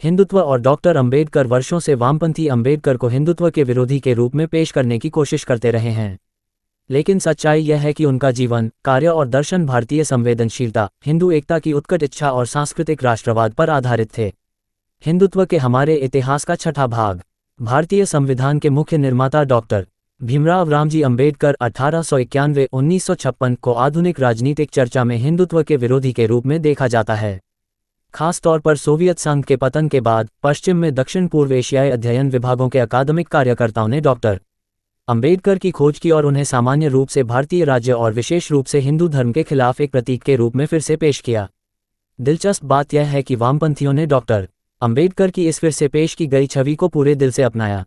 हिंदुत्व और डॉक्टर अंबेडकर वर्षों से वामपंथी अंबेडकर को हिंदुत्व के विरोधी के रूप में पेश करने की कोशिश करते रहे हैं। लेकिन सच्चाई यह है कि उनका जीवन, कार्य और दर्शन भारतीय संवेदनशीलता, हिंदू एकता की उत्कट इच्छा और सांस्कृतिक राष्ट्रवाद पर आधारित थे। हिंदुत्व के हमारे इतिहास का छठा भाग। भारतीय संविधान के मुख्य निर्माता डॉक्टर भीमराव रामजी अंबेडकर 1891-1956 को आधुनिक राजनीतिक चर्चा में हिंदुत्व के विरोधी के रूप में देखा जाता है। खास तौर पर सोवियत संघ के पतन के बाद पश्चिम में दक्षिण पूर्व एशियाई अध्ययन विभागों के अकादमिक कार्यकर्ताओं ने डॉक्टर अंबेडकर की खोज की और उन्हें सामान्य रूप से भारतीय राज्य और विशेष रूप से हिंदू धर्म के खिलाफ एक प्रतीक के रूप में फिर से पेश किया। दिलचस्प बात यह है कि वामपंथियों ने डॉक्टर अंबेडकर की इस फिर से पेश की गई छवि को पूरे दिल से अपनाया।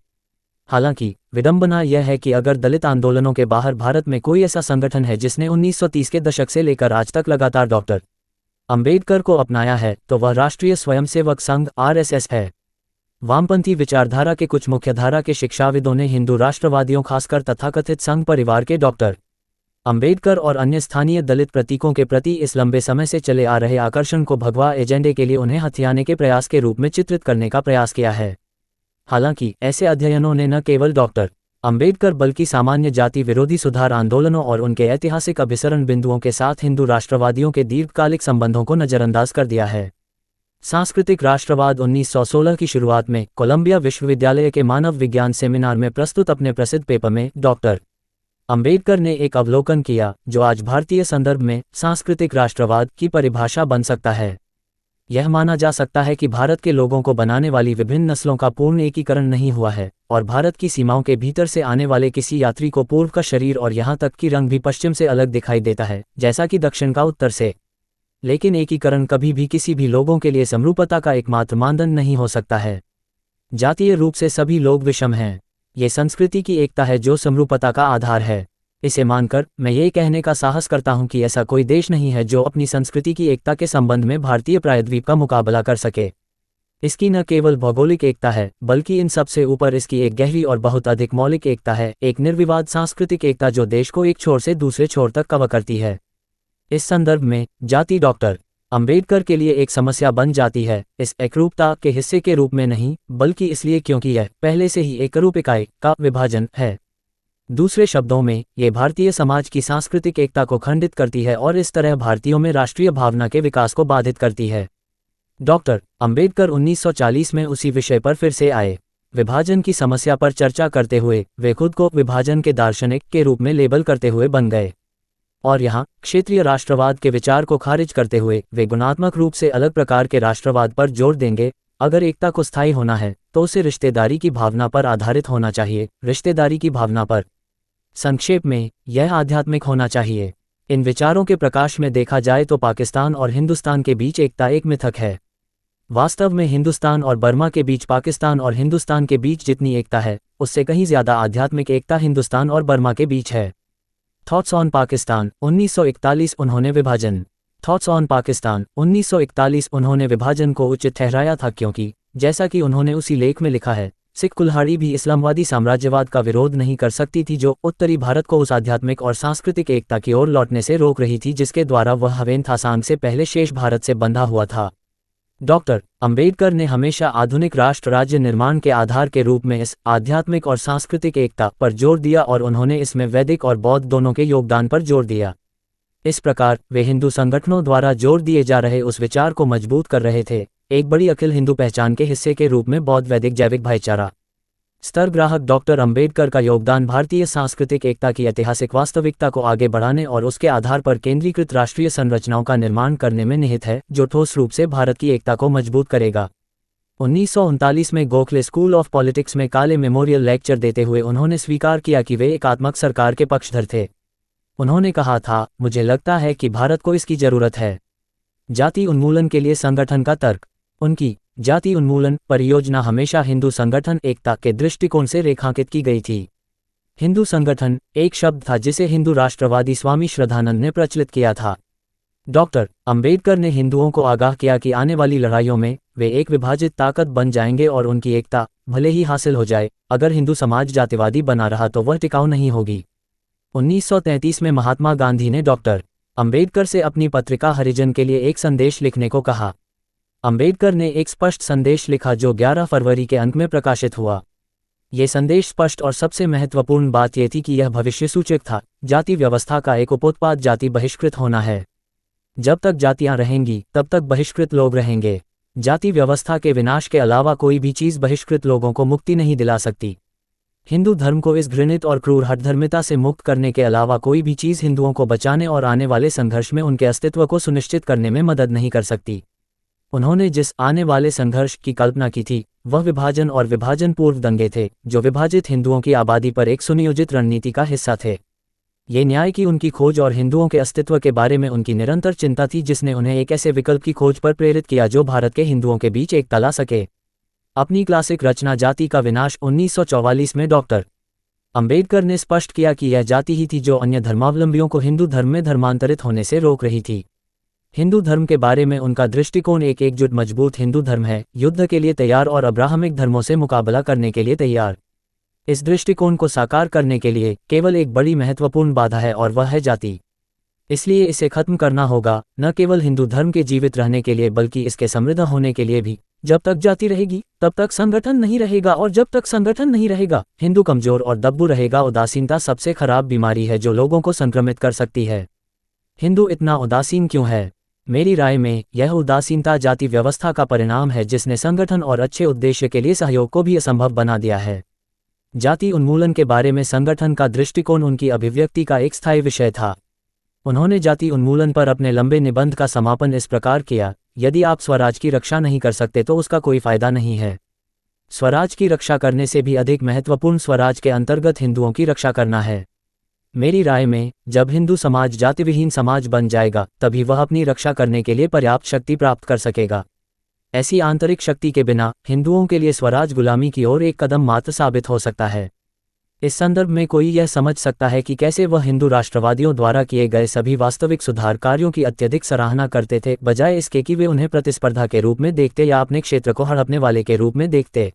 हालांकि विडंबना यह है कि अगर दलित आंदोलनों के बाहर भारत में कोई ऐसा संगठन है जिसने 1930 के दशक से लेकर आज तक लगातार डॉक्टर अंबेडकर को अपनाया है, तो वह राष्ट्रीय स्वयंसेवक संघ (RSS) है। वामपंथी विचारधारा के कुछ मुख्यधारा के शिक्षाविदों ने हिंदू राष्ट्रवादियों, खासकर तथाकथित संघ परिवार के डॉक्टर अंबेडकर और अन्य स्थानीय दलित प्रतीकों के प्रति इस लंबे समय से चले आ रहे आकर्षण को भगवा एजेंडे के लिए उन्हें हथियाने के प्रयास के रूप में चित्रित करने का प्रयास किया है। हालांकि ऐसे अध्ययनों ने न केवल डॉक्टर अंबेडकर बल्कि सामान्य जाति विरोधी सुधार आंदोलनों और उनके ऐतिहासिक अभिसरण बिंदुओं के साथ हिंदू राष्ट्रवादियों के दीर्घकालिक संबंधों को नजरअंदाज कर दिया है। सांस्कृतिक राष्ट्रवाद 1916 की शुरुआत में कोलंबिया विश्वविद्यालय के मानव विज्ञान सेमिनार में प्रस्तुत अपने प्रसिद्ध पेपर में डॉक्टर अंबेडकर ने एक अवलोकन किया जो आज भारतीय संदर्भ में सांस्कृतिक राष्ट्रवाद की परिभाषा बन सकता है। यह माना जा सकता है कि भारत के लोगों को बनाने वाली विभिन्न नस्लों का पूर्ण एकीकरण नहीं हुआ है और भारत की सीमाओं के भीतर से आने वाले किसी यात्री को पूर्व का शरीर और यहाँ तक कि रंग भी पश्चिम से अलग दिखाई देता है, जैसा कि दक्षिण का उत्तर से। लेकिन एकीकरण कभी भी किसी भी लोगों के लिए समरूपता का एकमात्र मानदंड नहीं हो सकता है। जातीय रूप से सभी लोग विषम हैं। ये संस्कृति की एकता है जो समरूपता का आधार है। इसे मानकर मैं ये कहने का साहस करता हूं कि ऐसा कोई देश नहीं है जो अपनी संस्कृति की एकता के संबंध में भारतीय प्रायद्वीप का मुकाबला कर सके। इसकी न केवल भौगोलिक एकता है बल्कि इन सबसे ऊपर इसकी एक गहरी और बहुत अधिक मौलिक एकता है, एक निर्विवाद सांस्कृतिक एकता जो देश को एक छोर से दूसरे छोर तक कवर करती है। इस संदर्भ में जाति डॉक्टर अंबेडकर के लिए एक समस्या बन जाती है, इस एकरूपता के हिस्से के रूप में नहीं बल्कि इसलिए क्योंकि यह पहले से ही एकरूप इकाई का विभाजन है। दूसरे शब्दों में ये भारतीय समाज की सांस्कृतिक एकता को खंडित करती है और इस तरह भारतीयों में राष्ट्रीय भावना के विकास को बाधित करती है। डॉक्टर अंबेडकर 1940 में उसी विषय पर फिर से आए। विभाजन की समस्या पर चर्चा करते हुए वे खुद को विभाजन के दार्शनिक के रूप में लेबल करते हुए बन गए और यहाँ क्षेत्रीय राष्ट्रवाद के विचार को खारिज करते हुए वे गुणात्मक रूप से अलग प्रकार के राष्ट्रवाद पर जोर देंगे। अगर एकता को स्थायी होना है तो उसे रिश्तेदारी की भावना पर आधारित होना चाहिए, रिश्तेदारी की भावना पर। संक्षेप में यह आध्यात्मिक होना चाहिए। इन विचारों के प्रकाश में देखा जाए तो पाकिस्तान और हिंदुस्तान के बीच एकता एक मिथक है। वास्तव में हिंदुस्तान और बर्मा के बीच, पाकिस्तान और हिंदुस्तान के बीच जितनी एकता है उससे कहीं ज्यादा आध्यात्मिक एकता हिंदुस्तान और बर्मा के बीच है। थॉट्स ऑन पाकिस्तान 1941 उन्होंने विभाजन थॉट्स ऑन पाकिस्तान 1941 उन्होंने विभाजन को उचित ठहराया था क्योंकि जैसा कि उन्होंने उसी लेख में लिखा है, सिख कुल्हाड़ी भी इस्लामवादी साम्राज्यवाद का विरोध नहीं कर सकती थी जो उत्तरी भारत को उस आध्यात्मिक और सांस्कृतिक एकता की ओर लौटने से रोक रही थी जिसके द्वारा वह हवेन थासांग से पहले शेष भारत से बंधा हुआ था। डॉक्टर अंबेडकर ने हमेशा आधुनिक राष्ट्र राज्य निर्माण के आधार के रूप में इस आध्यात्मिक और सांस्कृतिक एकता पर जोर दिया और उन्होंने इसमें वैदिक और बौद्ध दोनों के योगदान पर जोर दिया। इस प्रकार वे हिंदू संगठनों द्वारा जोर दिए जा रहे उस विचार को मजबूत कर रहे थे, एक बड़ी अखिल हिंदू पहचान के हिस्से के रूप में बौद्ध वैदिक जैविक भाईचारा स्तर ग्राहक। डॉक्टर अंबेडकर का योगदान भारतीय सांस्कृतिक एकता की ऐतिहासिक वास्तविकता को आगे बढ़ाने और उसके आधार पर केंद्रीकृत राष्ट्रीय संरचनाओं का निर्माण करने में निहित है जो ठोस रूप से भारत की एकता को मजबूत करेगा। 1939 में गोखले स्कूल ऑफ पॉलिटिक्स में काले मेमोरियल लेक्चर देते हुए उन्होंने स्वीकार किया कि वे एकात्मक सरकार के पक्षधर थे। उन्होंने कहा था, मुझे लगता है कि भारत को इसकी जरूरत है। जाति उन्मूलन के लिए संगठन का तर्क। उनकी जाति उन्मूलन परियोजना हमेशा हिंदू संगठन एकता के दृष्टिकोण से रेखांकित की गई थी। हिंदू संगठन एक शब्द था जिसे हिंदू राष्ट्रवादी स्वामी श्रद्धानंद ने प्रचलित किया था। डॉक्टर अंबेडकर ने हिंदुओं को आगाह किया कि आने वाली लड़ाइयों में वे एक विभाजित ताकत बन जाएंगे और उनकी एकता भले ही हासिल हो जाए, अगर हिंदू समाज जातिवादी बना रहा तो वह टिकाऊ नहीं होगी। 1933 में महात्मा गांधी ने डॉक्टर अंबेडकर से अपनी पत्रिका हरिजन के लिए एक संदेश लिखने को कहा। अंबेडकर ने एक स्पष्ट संदेश लिखा जो 11 फरवरी के अंक में प्रकाशित हुआ। ये संदेश स्पष्ट और सबसे महत्वपूर्ण बात ये थी कि यह भविष्य सूचक था। जाति व्यवस्था का एक उपोत्पाद जाति बहिष्कृत होना है। जब तक जातियां रहेंगी तब तक बहिष्कृत लोग रहेंगे। जाति व्यवस्था के विनाश के अलावा कोई भी चीज़ बहिष्कृत लोगों को मुक्ति नहीं दिला सकती। हिंदू धर्म को इस घृणित और क्रूर हठधर्मिता से मुक्त करने के अलावा कोई भी चीज़ हिंदुओं को बचाने और आने वाले संघर्ष में उनके अस्तित्व को सुनिश्चित करने में मदद नहीं कर सकती। उन्होंने जिस आने वाले संघर्ष की कल्पना की थी वह विभाजन और विभाजन पूर्व दंगे थे जो विभाजित हिंदुओं की आबादी पर एक सुनियोजित रणनीति का हिस्सा थे। ये न्याय की उनकी खोज और हिंदुओं के अस्तित्व के बारे में उनकी निरंतर चिंता थी जिसने उन्हें एक ऐसे विकल्प की खोज पर प्रेरित किया जो भारत के हिंदुओं के बीच एकता ला सके। अपनी क्लासिक रचना जाति का विनाश 1944 में डॉक्टर अंबेडकर ने स्पष्ट किया कि यह जाति ही थी जो अन्य धर्मावलंबियों को हिंदू धर्म में धर्मांतरित होने से रोक रही थी। हिंदू धर्म के बारे में उनका दृष्टिकोण एक एकजुट मजबूत हिंदू धर्म है, युद्ध के लिए तैयार और अब्राहमिक धर्मों से मुकाबला करने के लिए तैयार। इस दृष्टिकोण को साकार करने के लिए केवल एक बड़ी महत्वपूर्ण बाधा है और वह है जाति। इसलिए इसे खत्म करना होगा, न केवल हिंदू धर्म के जीवित रहने के लिए बल्कि इसके समृद्ध होने के लिए भी। जब तक जाति रहेगी तब तक संगठन नहीं रहेगा और जब तक संगठन नहीं रहेगा हिंदू कमजोर और दब्बू रहेगा। उदासीनता सबसे खराब बीमारी है जो लोगों को संक्रमित कर सकती है। हिंदू इतना उदासीन क्यों है? मेरी राय में यह उदासीनता जाति व्यवस्था का परिणाम है जिसने संगठन और अच्छे उद्देश्य के लिए सहयोग को भी असंभव बना दिया है। जाति उन्मूलन के बारे में संगठन का दृष्टिकोण उनकी अभिव्यक्ति का एक स्थायी विषय था। उन्होंने जाति उन्मूलन पर अपने लंबे निबंध का समापन इस प्रकार किया, यदि आप स्वराज की रक्षा नहीं कर सकते तो उसका कोई फायदा नहीं है। स्वराज की रक्षा करने से भी अधिक महत्वपूर्ण स्वराज के अंतर्गत हिंदुओं की रक्षा करना है। मेरी राय में जब हिंदू समाज जातिविहीन समाज बन जाएगा तभी वह अपनी रक्षा करने के लिए पर्याप्त शक्ति प्राप्त कर सकेगा। ऐसी आंतरिक शक्ति के बिना हिंदुओं के लिए स्वराज गुलामी की ओर एक कदम मात्र साबित हो सकता है। इस संदर्भ में कोई यह समझ सकता है कि कैसे वह हिंदू राष्ट्रवादियों द्वारा किए गए सभी वास्तविक सुधार कार्यों की अत्यधिक सराहना करते थे, बजाय इसके कि वे उन्हें प्रतिस्पर्धा के रूप में देखते या अपने क्षेत्र को हड़पने वाले के रूप में देखते।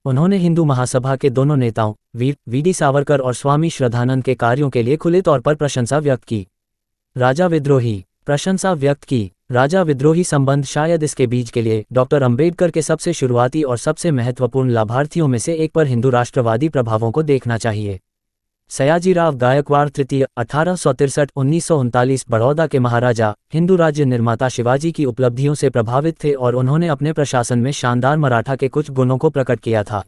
उन्होंने हिंदू महासभा के दोनों नेताओं वीडी सावरकर और स्वामी श्रद्धानंद के कार्यों के लिए खुले तौर पर प्रशंसा व्यक्त की। राजा विद्रोही प्रशंसा व्यक्त की। राजा विद्रोही संबंध शायद इसके बीज के लिए डॉक्टर अंबेडकर के सबसे शुरुआती और सबसे महत्वपूर्ण लाभार्थियों में से एक पर हिंदू राष्ट्रवादी प्रभावों को देखना चाहिए। सयाजीराव गायकवाड़ तृतीय 1863-1939 बड़ौदा के महाराजा हिंदू राज्य निर्माता शिवाजी की उपलब्धियों से प्रभावित थे और उन्होंने अपने प्रशासन में शानदार मराठा के कुछ गुणों को प्रकट किया था।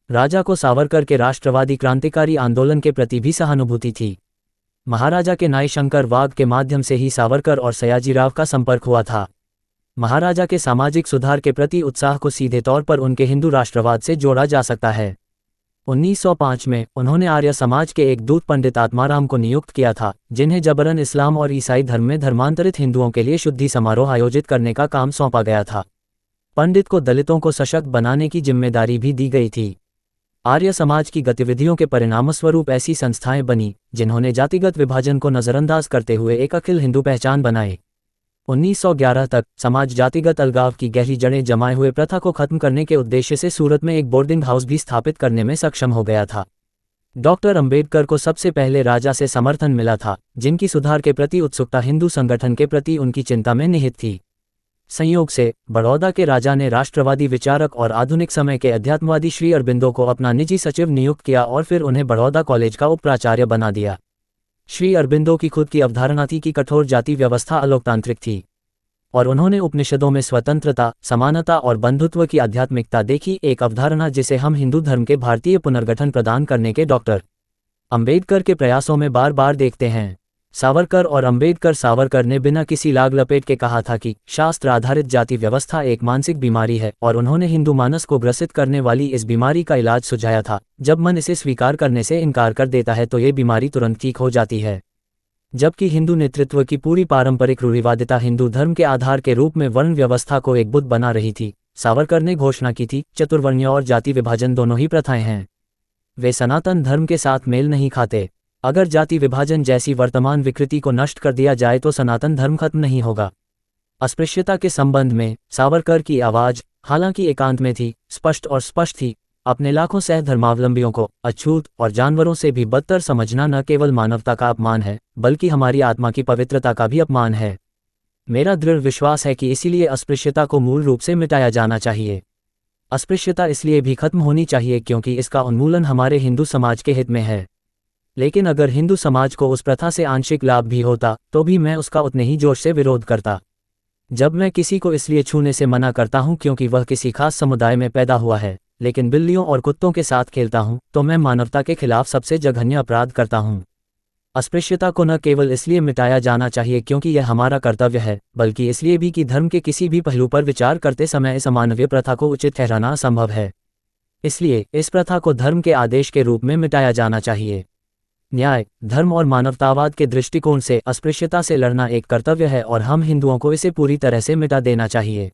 राजा को सावरकर के राष्ट्रवादी क्रांतिकारी आंदोलन के प्रति भी सहानुभूति थी। महाराजा के नाई शंकर वाघ के माध्यम से ही सावरकर और सयाजीराव का संपर्क हुआ था। महाराजा के सामाजिक सुधार के प्रति उत्साह को सीधे तौर पर उनके हिंदू राष्ट्रवाद से जोड़ा जा सकता है। 1905 में उन्होंने आर्य समाज के एक दूत पंडित आत्माराम को नियुक्त किया था, जिन्हें जबरन इस्लाम और ईसाई धर्म में धर्मांतरित हिंदुओं के लिए शुद्धि समारोह आयोजित करने का काम सौंपा गया था। पंडित को दलितों को सशक्त बनाने की जिम्मेदारी भी दी गई थी। आर्य समाज की गतिविधियों के परिणामस्वरूप ऐसी संस्थाएं बनी जिन्होंने जातिगत विभाजन को नज़रअंदाज करते हुए एक अखिल हिंदू पहचान बनाई। 1911 तक समाज जातिगत अलगाव की गहरी जड़ें जमाए हुए प्रथा को खत्म करने के उद्देश्य से सूरत में एक बोर्डिंग हाउस भी स्थापित करने में सक्षम हो गया था। डॉक्टर अंबेडकर को सबसे पहले राजा से समर्थन मिला था, जिनकी सुधार के प्रति उत्सुकता हिंदू संगठन के प्रति उनकी चिंता में निहित थी। संयोग से बड़ौदा के राजा ने राष्ट्रवादी विचारक और आधुनिक समय के अध्यात्मवादी श्री अरबिंदो को अपना निजी सचिव नियुक्त किया और फिर उन्हें बड़ौदा कॉलेज का उप प्राचार्य बना दिया। श्री अरबिंदो की खुद की अवधारणा थी कि कठोर जाति व्यवस्था अलोकतांत्रिक थी और उन्होंने उपनिषदों में स्वतंत्रता, समानता और बंधुत्व की आध्यात्मिकता देखी, एक अवधारणा जिसे हम हिंदू धर्म के भारतीय पुनर्गठन प्रदान करने के डॉक्टर अंबेडकर के प्रयासों में बार बार देखते हैं। सावरकर ने बिना किसी लाग लपेट के कहा था कि शास्त्र आधारित जाति व्यवस्था एक मानसिक बीमारी है और उन्होंने हिंदू मानस को ग्रसित करने वाली इस बीमारी का इलाज सुझाया था। जब मन इसे स्वीकार करने से इनकार कर देता है तो ये बीमारी तुरंत ठीक हो जाती है। जबकि हिंदू नेतृत्व की पूरी पारंपरिक रूढ़िवादिता हिंदू धर्म के आधार के रूप में वर्ण व्यवस्था को एक बुत बना रही थी, सावरकर ने घोषणा की थी, चतुर्वर्ण्य और जाति विभाजन दोनों ही प्रथाएं हैं, वे सनातन धर्म के साथ मेल नहीं खाते। अगर जाति विभाजन जैसी वर्तमान विकृति को नष्ट कर दिया जाए तो सनातन धर्म खत्म नहीं होगा। अस्पृश्यता के संबंध में सावरकर की आवाज, हालांकि एकांत में थी, स्पष्ट थी। अपने लाखों सहधर्मावलंबियों को अछूत और जानवरों से भी बदतर समझना न केवल मानवता का अपमान है, बल्कि हमारी आत्मा की पवित्रता का भी अपमान है। मेरा दृढ़ विश्वास है कि इसीलिए अस्पृश्यता को मूल रूप से मिटाया जाना चाहिए। अस्पृश्यता इसलिए भी खत्म होनी चाहिए क्योंकि इसका उन्मूलन हमारे हिंदू समाज के हित में है। लेकिन अगर हिंदू समाज को उस प्रथा से आंशिक लाभ भी होता तो भी मैं उसका उतने ही जोश से विरोध करता। जब मैं किसी को इसलिए छूने से मना करता हूं क्योंकि वह किसी खास समुदाय में पैदा हुआ है, लेकिन बिल्लियों और कुत्तों के साथ खेलता हूं, तो मैं मानवता के खिलाफ सबसे जघन्य अपराध करता हूं। अस्पृश्यता को न केवल इसलिए मिटाया जाना चाहिए क्योंकि यह हमारा कर्तव्य है, बल्कि इसलिए भी कि धर्म के किसी भी पहलू पर विचार करते समय इस अमानवीय प्रथा को उचित ठहराना असंभव है। इसलिए इस प्रथा को धर्म के आदेश के रूप में मिटाया जाना चाहिए। न्याय, धर्म और मानवतावाद के दृष्टिकोण से अस्पृश्यता से लड़ना एक कर्तव्य है और हम हिंदुओं को इसे पूरी तरह से मिटा देना चाहिए।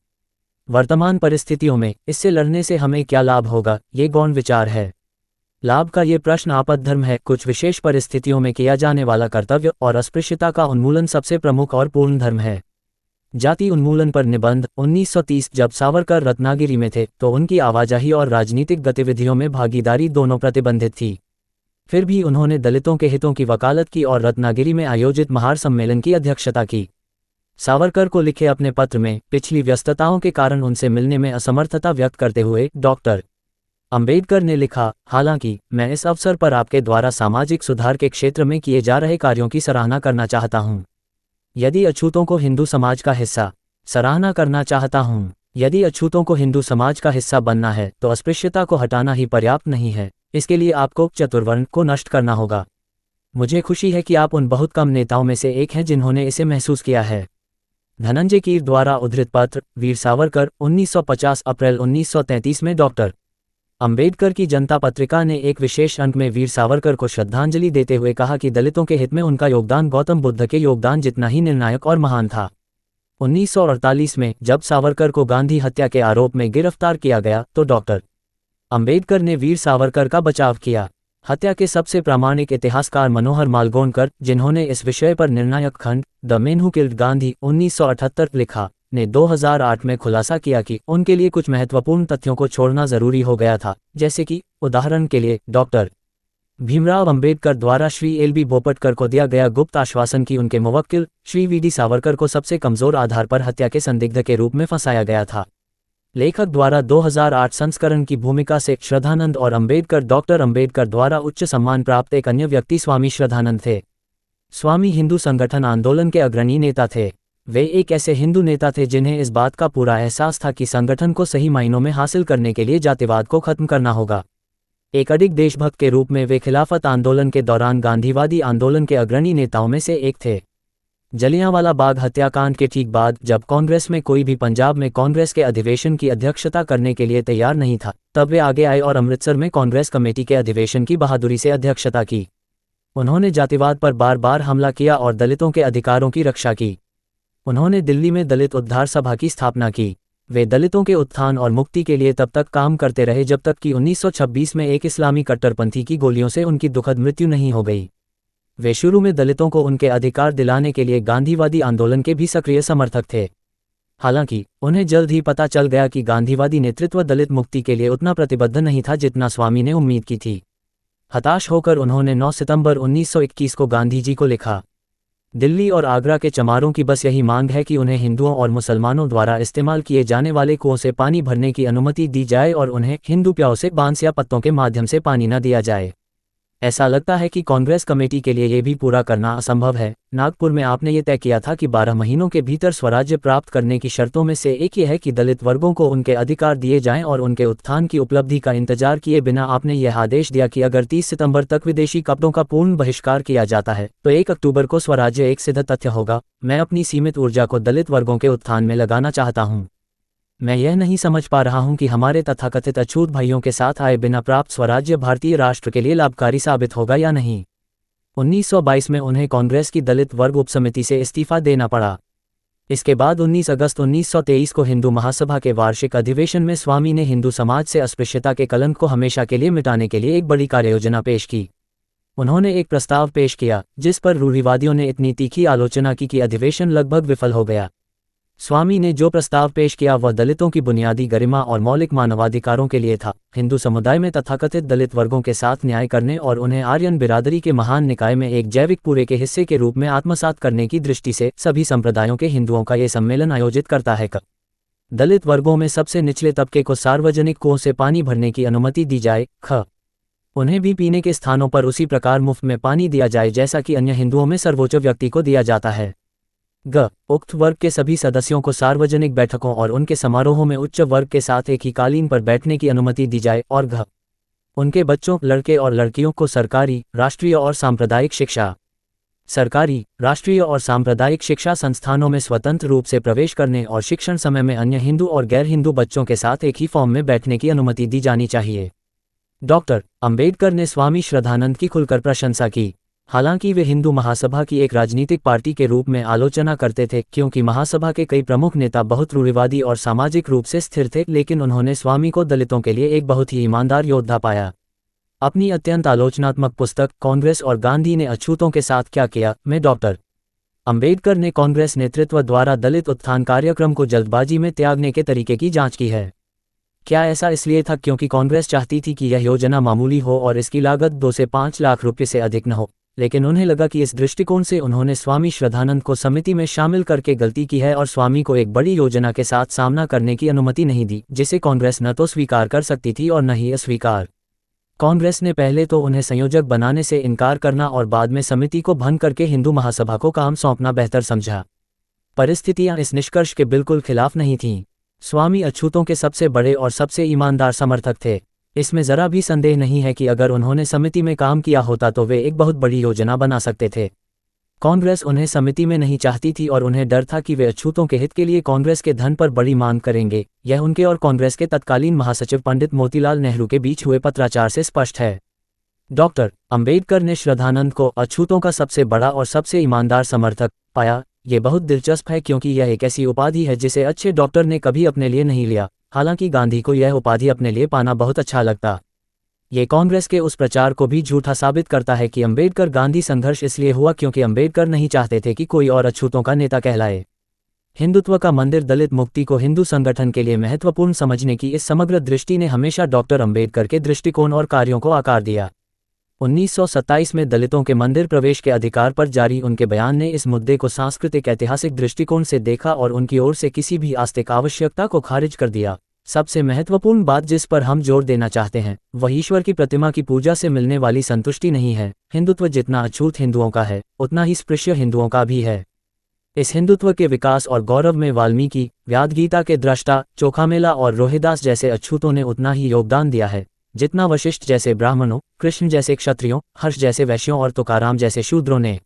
वर्तमान परिस्थितियों में इससे लड़ने से हमें क्या लाभ होगा, ये गौण विचार है। लाभ का ये प्रश्न आपद्धर्म है, कुछ विशेष परिस्थितियों में किया जाने वाला कर्तव्य और अस्पृश्यता का उन्मूलन सबसे प्रमुख और पूर्ण धर्म है। जाति उन्मूलन पर निबंध 1930। जब सावरकर रत्नागिरी में थे तो उनकी आवाजाही और राजनीतिक गतिविधियों में भागीदारी दोनों प्रतिबंधित थी। फिर भी उन्होंने दलितों के हितों की वकालत की और रत्नागिरी में आयोजित महार सम्मेलन की अध्यक्षता की। सावरकर को लिखे अपने पत्र में पिछली व्यस्तताओं के कारण उनसे मिलने में असमर्थता व्यक्त करते हुए डॉक्टर अंबेडकर ने लिखा, हालांकि मैं इस अवसर पर आपके द्वारा सामाजिक सुधार के क्षेत्र में किए जा रहे कार्यों की सराहना करना चाहता हूं। यदि अछूतों को हिंदू समाज का हिस्सा सराहना करना चाहता हूं। यदि अछूतों को हिंदू समाज का हिस्सा बनना है तो अस्पृश्यता को हटाना ही पर्याप्त नहीं है, इसके लिए आपको चतुर्वर्ण को नष्ट करना होगा। मुझे खुशी है कि आप उन बहुत कम नेताओं में से एक हैं जिन्होंने इसे महसूस किया है। धनंजय कीर द्वारा उद्धृत पत्र, वीर सावरकर, 1950 अप्रैल 1933 में डॉक्टर अंबेडकर की जनता पत्रिका ने एक विशेष अंक में वीर सावरकर को श्रद्धांजलि देते हुए कहा कि दलितों के हित में उनका योगदान गौतम बुद्ध के योगदान जितना ही निर्णायक और महान था। 1948 में जब सावरकर को गांधी हत्या के आरोप में गिरफ्तार किया गया तो डॉक्टर अंबेडकर ने वीर सावरकर का बचाव किया। हत्या के सबसे प्रामाणिक इतिहासकार मनोहर मालगोंडकर, जिन्होंने इस विषय पर निर्णायक खंड the man who killed Gandhi 1978 लिखा, ने 2008 में खुलासा किया कि उनके लिए कुछ महत्वपूर्ण तथ्यों को छोड़ना जरूरी हो गया था, जैसे कि उदाहरण के लिए डॉक्टर भीमराव अंबेडकर द्वारा श्री एल.बी. बोपटकर को दिया गया गुप्त आश्वासन कि उनके मुवक्किल श्री वी.डी. सावरकर को सबसे कमजोर आधार पर हत्या के संदिग्ध के रूप में फंसाया गया था। लेखक द्वारा 2008 संस्करण की भूमिका से श्रद्धानंद और अंबेडकर, डॉक्टर अंबेडकर द्वारा उच्च सम्मान प्राप्त एक अन्य व्यक्ति स्वामी श्रद्धानंद थे। स्वामी हिंदू संगठन आंदोलन के अग्रणी नेता थे। वे एक ऐसे हिंदू नेता थे जिन्हें इस बात का पूरा एहसास था कि संगठन को सही मायनों में हासिल करने के लिए जातिवाद को खत्म करना होगा। एक अडिग देशभक्त के रूप में वे खिलाफत आंदोलन के दौरान गांधीवादी आंदोलन के अग्रणी नेताओं में से एक थे। जलियांवाला बाग हत्याकांड के ठीक बाद जब कांग्रेस में कोई भी पंजाब में कांग्रेस के अधिवेशन की अध्यक्षता करने के लिए तैयार नहीं था, तब वे आगे आए और अमृतसर में कांग्रेस कमेटी के अधिवेशन की बहादुरी से अध्यक्षता की। उन्होंने जातिवाद पर बार बार हमला किया और दलितों के अधिकारों की रक्षा की। उन्होंने दिल्ली में दलित उद्धार सभा की स्थापना की। वे दलितों के उत्थान और मुक्ति के लिए तब तक काम करते रहे जब तक कि 1926 में एक इस्लामी कट्टरपंथी की गोलियों से उनकी दुखद मृत्यु नहीं हो गई। वे शुरू में दलितों को उनके अधिकार दिलाने के लिए गांधीवादी आंदोलन के भी सक्रिय समर्थक थे। हालांकि उन्हें जल्द ही पता चल गया कि गांधीवादी नेतृत्व दलित मुक्ति के लिए उतना प्रतिबद्ध नहीं था जितना स्वामी ने उम्मीद की थी। हताश होकर उन्होंने 9 सितंबर 1921 को गांधी जी को लिखा, दिल्ली और आगरा के चमारों की बस यही मांग है कि उन्हें हिंदुओं और मुसलमानों द्वारा इस्तेमाल किए जाने वाले कुओं से पानी भरने की अनुमति दी जाए और उन्हें हिंदू प्याओं से बांस या पत्तों के माध्यम से पानी न दिया जाए। ऐसा लगता है कि कांग्रेस कमेटी के लिए ये भी पूरा करना असंभव है। नागपुर में आपने ये तय किया था कि 12 महीनों के भीतर स्वराज्य प्राप्त करने की शर्तों में से एक ये है कि दलित वर्गों को उनके अधिकार दिए जाएं और उनके उत्थान की उपलब्धि का इंतजार किए बिना आपने यह आदेश दिया कि अगर 30 सितंबर तक विदेशी कपड़ों का पूर्ण बहिष्कार किया जाता है तो 1 अक्टूबर को स्वराज्य एक सिद्ध तथ्य होगा। मैं अपनी सीमित ऊर्जा को दलित वर्गों के उत्थान में लगाना चाहता हूँ। मैं यह नहीं समझ पा रहा हूं कि हमारे तथाकथित अछूत भाइयों के साथ आए बिना प्राप्त स्वराज्य भारतीय राष्ट्र के लिए लाभकारी साबित होगा या नहीं। 1922 में उन्हें कांग्रेस की दलित वर्ग उपसमिति से इस्तीफा देना पड़ा। इसके बाद 19 अगस्त 1923 को हिंदू महासभा के वार्षिक अधिवेशन में स्वामी ने हिंदू समाज से अस्पृश्यता के कलंक को हमेशा के लिए मिटाने के लिए एक बड़ी कार्ययोजना पेश की। उन्होंने एक प्रस्ताव पेश किया जिस पर रूढ़िवादियों ने इतनी तीखी आलोचना की कि अधिवेशन लगभग विफल हो गया। स्वामी ने जो प्रस्ताव पेश किया वह दलितों की बुनियादी गरिमा और मौलिक मानवाधिकारों के लिए था। हिंदू समुदाय में तथाकथित दलित वर्गों के साथ न्याय करने और उन्हें आर्यन बिरादरी के महान निकाय में एक जैविक पूरे के हिस्से के रूप में आत्मसात करने की दृष्टि से सभी संप्रदायों के हिंदुओं का ये सम्मेलन आयोजित करता है। दलित वर्गों में सबसे निचले तबके को सार्वजनिक कुओं से पानी भरने की अनुमति दी जाए। ख उन्हें भी पीने के स्थानों पर उसी प्रकार मुफ्त में पानी दिया जाए जैसा कि अन्य हिंदुओं में सर्वोच्च व्यक्ति को दिया जाता है। ग उक्त वर्ग के सभी सदस्यों को सार्वजनिक बैठकों और उनके समारोहों में उच्च वर्ग के साथ एक ही कालीन पर बैठने की अनुमति दी जाए। और घ उनके बच्चों, लड़के और लड़कियों को सरकारी, राष्ट्रीय और सांप्रदायिक शिक्षा संस्थानों में स्वतंत्र रूप से प्रवेश करने और शिक्षण समय में अन्य हिंदू और गैर हिंदू बच्चों के साथ एक ही फॉर्म में बैठने की अनुमति दी जानी चाहिए। डॉक्टर अंबेडकर ने स्वामी श्रद्धानंद की खुलकर प्रशंसा की। हालांकि वे हिंदू महासभा की एक राजनीतिक पार्टी के रूप में आलोचना करते थे क्योंकि महासभा के कई प्रमुख नेता बहुत रूढ़िवादी और सामाजिक रूप से स्थिर थे, लेकिन उन्होंने स्वामी को दलितों के लिए एक बहुत ही ईमानदार योद्धा पाया। अपनी अत्यंत आलोचनात्मक पुस्तक कांग्रेस और गांधी ने अछूतों के साथ क्या किया में डॉक्टर अंबेडकर ने कांग्रेस नेतृत्व द्वारा दलित उत्थान कार्यक्रम को जल्दबाजी में त्यागने के तरीके की जांच की है। क्या ऐसा इसलिए था क्योंकि कांग्रेस चाहती थी कि यह योजना मामूली हो और इसकी लागत 2 से 5 लाख रुपये से अधिक न हो, लेकिन उन्हें लगा कि इस दृष्टिकोण से उन्होंने स्वामी श्रद्धानंद को समिति में शामिल करके गलती की है और स्वामी को एक बड़ी योजना के साथ सामना करने की अनुमति नहीं दी, जिसे कांग्रेस न तो स्वीकार कर सकती थी और न ही अस्वीकार। कांग्रेस ने पहले तो उन्हें संयोजक बनाने से इनकार करना और बाद में समिति को भंग करके हिंदू महासभा को काम सौंपना बेहतर समझा। परिस्थितियां इस निष्कर्ष के बिल्कुल खिलाफ नहीं थीं। स्वामी अछूतों के सबसे बड़े और सबसे ईमानदार समर्थक थे। इसमें जरा भी संदेह नहीं है कि अगर उन्होंने समिति में काम किया होता तो वे एक बहुत बड़ी योजना बना सकते थे। कांग्रेस उन्हें समिति में नहीं चाहती थी और उन्हें डर था कि वे अछूतों के हित के लिए कांग्रेस के धन पर बड़ी मांग करेंगे। यह उनके और कांग्रेस के तत्कालीन महासचिव पंडित मोतीलाल नेहरू के बीच हुए पत्राचार से स्पष्ट है। डॉक्टर अंबेडकर ने श्रद्धानंद को अछूतों का सबसे बड़ा और सबसे ईमानदार समर्थक पाया। ये बहुत दिलचस्प है क्योंकि यह एक ऐसी उपाधि है जिसे अच्छे डॉक्टर ने कभी अपने लिए नहीं लिया। हालांकि गांधी को यह उपाधि अपने लिए पाना बहुत अच्छा लगता। ये कांग्रेस के उस प्रचार को भी झूठा साबित करता है कि अंबेडकर गांधी संघर्ष इसलिए हुआ क्योंकि अंबेडकर नहीं चाहते थे कि कोई और अछूतों का नेता कहलाए। हिंदुत्व का मंदिर दलित मुक्ति को हिंदू संगठन के लिए महत्वपूर्ण समझने की इस समग्र दृष्टि ने हमेशा डॉक्टर अंबेडकर के दृष्टिकोण और कार्यों को आकार दिया। 1927 में दलितों के मंदिर प्रवेश के अधिकार पर जारी उनके बयान ने इस मुद्दे को सांस्कृतिक ऐतिहासिक दृष्टिकोण से देखा और उनकी ओर से किसी भी आस्तिक आवश्यकता को खारिज कर दिया। सबसे महत्वपूर्ण बात जिस पर हम जोर देना चाहते हैं वह ईश्वर की प्रतिमा की पूजा से मिलने वाली संतुष्टि नहीं है। हिंदुत्व जितना अछूत हिंदुओं का है उतना ही स्पृश्य हिंदुओं का भी है। इस हिंदुत्व के विकास और गौरव में वाल्मीकि, व्यादगीता के दृष्टा, चोखामेला और रोहिदास जैसे अछूतों ने उतना ही योगदान दिया है जितना वशिष्ठ जैसे ब्राह्मणों, कृष्ण जैसे क्षत्रियों, हर्ष जैसे वैश्यों और तुकाराम जैसे शूद्रों ने।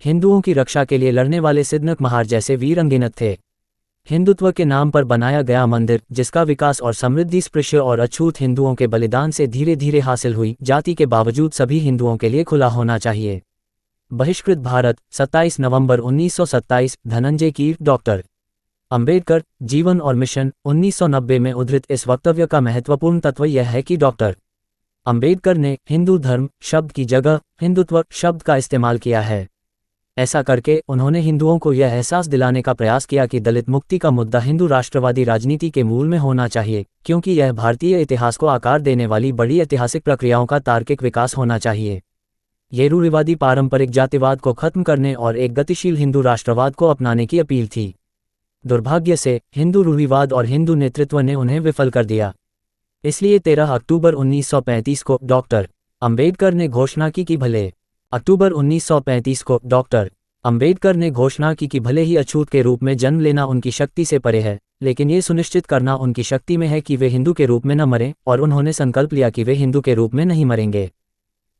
हिंदुओं की रक्षा के लिए लड़ने वाले सिद्धनक महार जैसे वीर अनगिनत थे। हिंदुत्व के नाम पर बनाया गया मंदिर, जिसका विकास और समृद्धि स्पृश्य और अछूत हिंदुओं के बलिदान से धीरे धीरे हासिल हुई, जाति के बावजूद सभी हिंदुओं के लिए खुला होना चाहिए। बहिष्कृत भारत, 27 नवंबर 1927। धनंजय कीर। डॉक्टर अंबेडकर, जीवन और मिशन। 1990 में उद्धृत इस वक्तव्य का महत्वपूर्ण तत्व यह है कि डॉक्टर अंबेडकर ने हिंदू धर्म शब्द की जगह हिंदुत्व शब्द का इस्तेमाल किया है। ऐसा करके उन्होंने हिंदुओं को यह एहसास दिलाने का प्रयास किया कि दलित मुक्ति का मुद्दा हिंदू राष्ट्रवादी राजनीति के मूल में होना चाहिए, क्योंकि यह भारतीय इतिहास को आकार देने वाली बड़ी ऐतिहासिक प्रक्रियाओं का तार्किक विकास होना चाहिए। ये रूढ़िवादी पारंपरिक जातिवाद को खत्म करने और एक गतिशील हिंदू राष्ट्रवाद को अपनाने की अपील थी। दुर्भाग्य से हिंदू रूढ़िवाद और हिंदू नेतृत्व ने उन्हें विफल कर दिया। इसलिए 13 अक्टूबर 1935 को डॉक्टर अंबेडकर ने घोषणा की कि भले ही अछूत के रूप में जन्म लेना उनकी शक्ति से परे है, लेकिन ये सुनिश्चित करना उनकी शक्ति में है कि वे हिंदू के रूप में न मरें, और उन्होंने संकल्प लिया कि वे हिंदू के रूप में नहीं मरेंगे।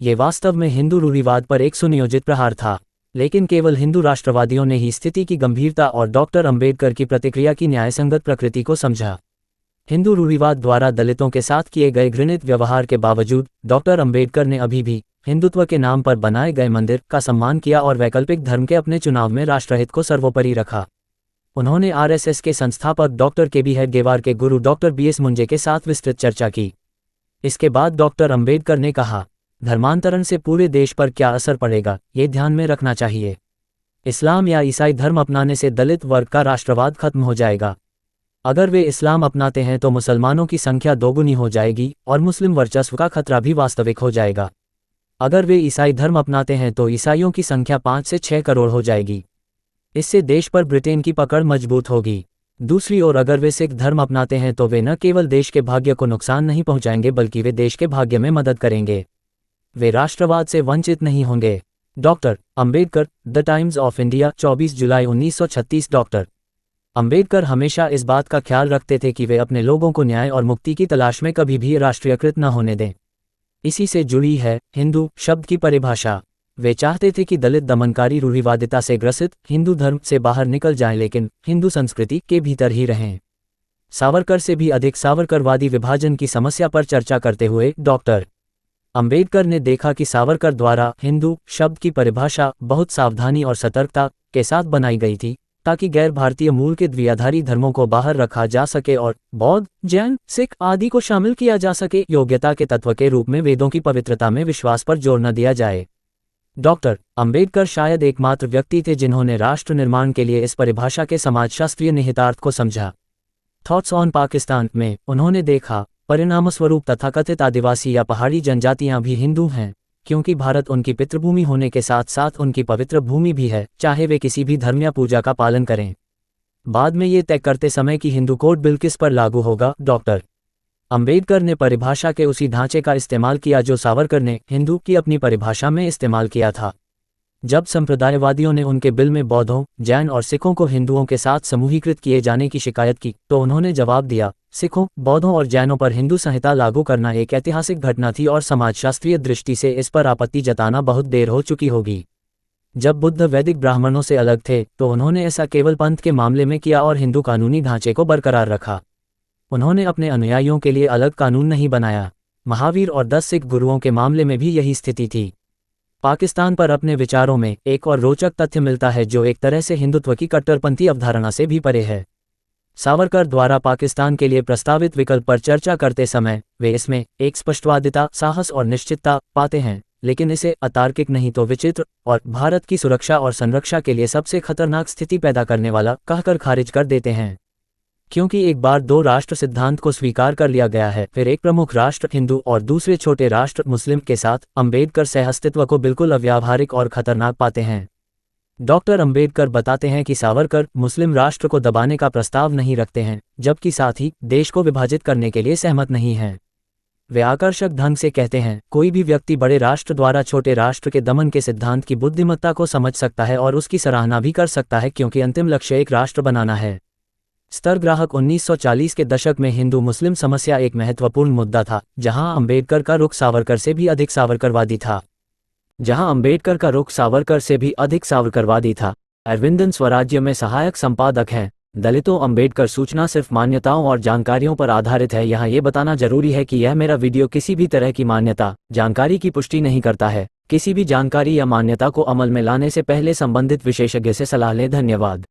ये वास्तव में हिंदू रूढ़िवाद पर एक सुनियोजित प्रहार था, लेकिन केवल हिंदू राष्ट्रवादियों ने ही स्थिति की गंभीरता और डॉक्टर अंबेडकर की प्रतिक्रिया की न्यायसंगत प्रकृति को समझा। हिंदू रूढ़िवाद द्वारा दलितों के साथ किए गए घृणित व्यवहार के बावजूद डॉक्टर अंबेडकर ने अभी भी हिंदुत्व के नाम पर बनाए गए मंदिर का सम्मान किया और वैकल्पिक धर्म के अपने चुनाव में राष्ट्रहित को सर्वोपरि रखा। उन्होंने आरएसएस के संस्थापक डॉक्टर केबी हेडगेवार के गुरु डॉक्टर बीएस मुंजे के साथ विस्तृत चर्चा की। इसके बाद डॉक्टर अंबेडकर ने कहा, धर्मांतरण से पूरे देश पर क्या असर पड़ेगा, ये ध्यान में रखना चाहिए। इस्लाम या ईसाई धर्म अपनाने से दलित वर्ग का राष्ट्रवाद खत्म हो जाएगा। अगर वे इस्लाम अपनाते हैं तो मुसलमानों की संख्या दोगुनी हो जाएगी और मुस्लिम वर्चस्व का खतरा भी वास्तविक हो जाएगा। अगर वे ईसाई धर्म अपनाते हैं तो ईसाइयों की संख्या 5 से 6 करोड़ हो जाएगी। इससे देश पर ब्रिटेन की पकड़ मजबूत होगी। दूसरी ओर अगर वे सिख धर्म अपनाते हैं तो वे न केवल देश के भाग्य को नुकसान नहीं पहुंचाएंगे बल्कि वे देश के भाग्य में मदद करेंगे। वे राष्ट्रवाद से वंचित नहीं होंगे। Doctor Ambedkar, the times of India, 24 July 1936। Doctor Ambedkar हमेशा इस बात का ख्याल रखते थे कि वे अपने लोगों को न्याय और मुक्ति की तलाश में कभी भी राष्ट्रीयकृत न होने दें। इसी से जुड़ी है हिंदू शब्द की परिभाषा। वे चाहते थे कि दलित दमनकारी रूढ़िवादिता से ग्रसित हिंदू धर्म से बाहर निकल जाएं लेकिन हिंदू संस्कृति के भीतर ही रहें। सावरकर से भी अधिक सावरकरवादी विभाजन की समस्या पर चर्चा करते हुए डॉक्टर अंबेडकर ने देखा कि सावरकर द्वारा हिंदू शब्द की परिभाषा बहुत सावधानी और सतर्कता के साथ बनाई गई थी ताकि गैर भारतीय मूल के द्विआधारी धर्मों को बाहर रखा जा सके और बौद्ध, जैन, सिख आदि को शामिल किया जा सके। योग्यता के तत्व के रूप में वेदों की पवित्रता में विश्वास पर जोर न दिया जाए। डॉक्टर अंबेडकर शायद एकमात्र व्यक्ति थे जिन्होंने राष्ट्र निर्माण के लिए इस परिभाषा के समाजशास्त्रीय निहितार्थ को समझा। थॉट्स ऑन पाकिस्तान में उन्होंने देखा, परिणामस्वरूप तथाकथित आदिवासी या पहाड़ी जनजातियां भी हिंदू हैं क्योंकि भारत उनकी पितृभूमि होने के साथ साथ उनकी पवित्र भूमि भी है, चाहे वे किसी भी धर्म या पूजा का पालन करें। बाद में ये तय करते समय कि हिंदू कोड बिल किस पर लागू होगा, डॉक्टर अंबेडकर ने परिभाषा के उसी ढांचे का इस्तेमाल किया जो सावरकर ने हिंदू की अपनी परिभाषा में इस्तेमाल किया था। जब संप्रदायवादियों ने उनके बिल में बौद्धों, जैन और सिखों को हिंदुओं के साथ समूहीकृत किए जाने की शिकायत की तो उन्होंने जवाब दिया, सिखों, बौद्धों और जैनों पर हिंदू संहिता लागू करना एक ऐतिहासिक घटना थी और समाजशास्त्रीय दृष्टि से इस पर आपत्ति जताना बहुत देर हो चुकी होगी। जब बुद्ध वैदिक ब्राह्मणों से अलग थे तो उन्होंने ऐसा केवल पंथ के मामले में किया और हिंदू कानूनी ढांचे को बरकरार रखा। उन्होंने अपने अनुयायियों के लिए अलग कानून नहीं बनाया। महावीर और 10 सिख गुरुओं के मामले में भी यही स्थिति थी। पाकिस्तान पर अपने विचारों में एक और रोचक तथ्य मिलता है जो एक तरह से हिंदुत्व की कट्टरपंथी अवधारणा से भी परे है। सावरकर द्वारा पाकिस्तान के लिए प्रस्तावित विकल्प पर चर्चा करते समय वे इसमें एक स्पष्टवादिता, साहस और निश्चितता पाते हैं, लेकिन इसे अतार्किक नहीं तो विचित्र और भारत की सुरक्षा और संरक्षा के लिए सबसे खतरनाक स्थिति पैदा करने वाला कहकर खारिज कर देते हैं। क्योंकि एक बार 2 राष्ट्र सिद्धांत को स्वीकार कर लिया गया है, फिर एक प्रमुख राष्ट्र हिंदू और दूसरे छोटे राष्ट्र मुस्लिम के साथ अंबेडकर सहअस्तित्व को बिल्कुल अव्यावहारिक और खतरनाक पाते हैं। डॉक्टर अंबेडकर बताते हैं कि सावरकर मुस्लिम राष्ट्र को दबाने का प्रस्ताव नहीं रखते हैं, जबकि साथ ही देश को विभाजित करने के लिए सहमत नहीं हैं। वे आकर्षक ढंग से कहते हैं, कोई भी व्यक्ति बड़े राष्ट्र द्वारा छोटे राष्ट्र के दमन के सिद्धांत की बुद्धिमत्ता को समझ सकता है और उसकी सराहना भी कर सकता है क्योंकि अंतिम लक्ष्य एक राष्ट्र बनाना है। स्तरग्राहक 1940 के दशक में हिंदू मुस्लिम समस्या एक महत्वपूर्ण मुद्दा था, जहां अंबेडकर का रुख सावरकर से भी अधिक सावरकरवादी था। अरविंदन स्वराज्य में सहायक संपादक हैं। दलितों, अंबेडकर सूचना सिर्फ मान्यताओं और जानकारियों पर आधारित है। यहाँ ये बताना जरूरी है कि यह मेरा वीडियो किसी भी तरह की मान्यता, जानकारी की पुष्टि नहीं करता है। किसी भी जानकारी या मान्यता को अमल में लाने से पहले संबंधित विशेषज्ञ से सलाह लें। धन्यवाद।